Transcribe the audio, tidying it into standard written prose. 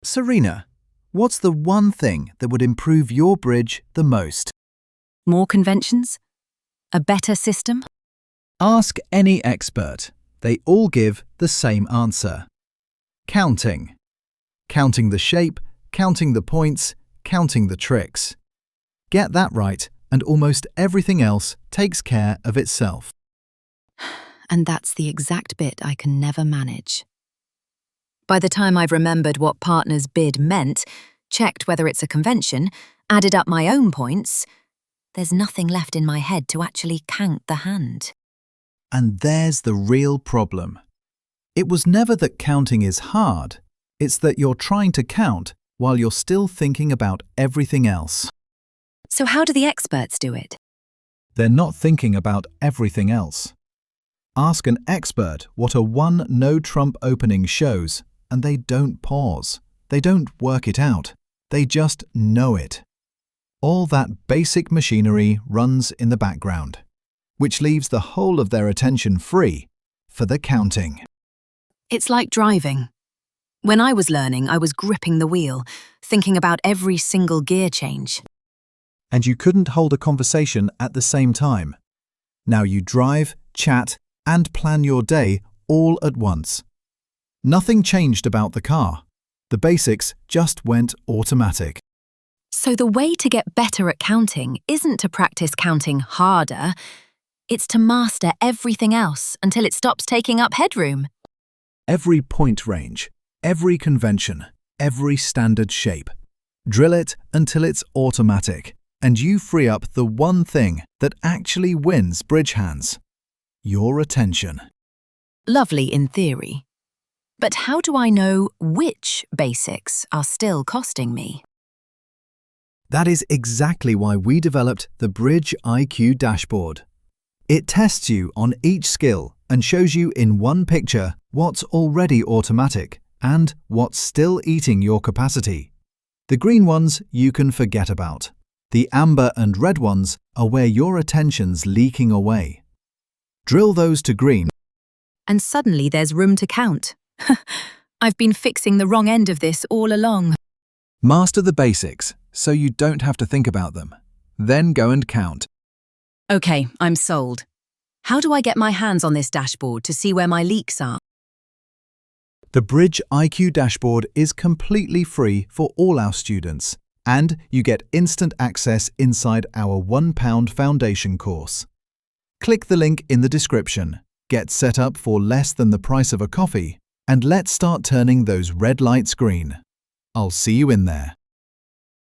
Serena, what's the one thing that would improve your bridge the most? More conventions? A better system? Ask any expert. They all give the same answer. Counting. Counting the shape, counting the points, counting the tricks. Get that right, and almost everything else takes care of itself. And that's the exact bit I can never manage. By the time I've remembered what partner's bid meant, checked whether it's a convention, added up my own points, there's nothing left in my head to actually count the hand. And there's the real problem. It was never that counting is hard, it's that you're trying to count while you're still thinking about everything else. So how do the experts do it? They're not thinking about everything else. Ask an expert what a one no-trump opening shows, and they don't pause. They don't work it out. They just know it. All that basic machinery runs in the background, which leaves the whole of their attention free for the counting. It's like driving. When I was learning, I was gripping the wheel, thinking about every single gear change. And you couldn't hold a conversation at the same time. Now you drive, chat, and plan your day all at once. Nothing changed about the car. The basics just went automatic. So the way to get better at counting isn't to practice counting harder, it's to master everything else until it stops taking up headroom. Every point range, every convention, every standard shape. Drill it until it's automatic, and you free up the one thing that actually wins bridge hands: your attention. Lovely in theory. But how do I know which basics are still costing me? That is exactly why we developed the Bridge IQ dashboard. It tests you on each skill and shows you in one picture what's already automatic and what's still eating your capacity. The green ones you can forget about. The amber and red ones are where your attention's leaking away. Drill those to green. And suddenly there's room to count. I've been fixing the wrong end of this all along. Master the basics so you don't have to think about them. Then go and count. Okay, I'm sold. How do I get my hands on this dashboard to see where my leaks are? The Bridge IQ dashboard is completely free for all our students, and you get instant access inside our £1 foundation course. Click the link in the description, get set up for less than the price of a coffee, and let's start turning those red lights green. I'll see you in there.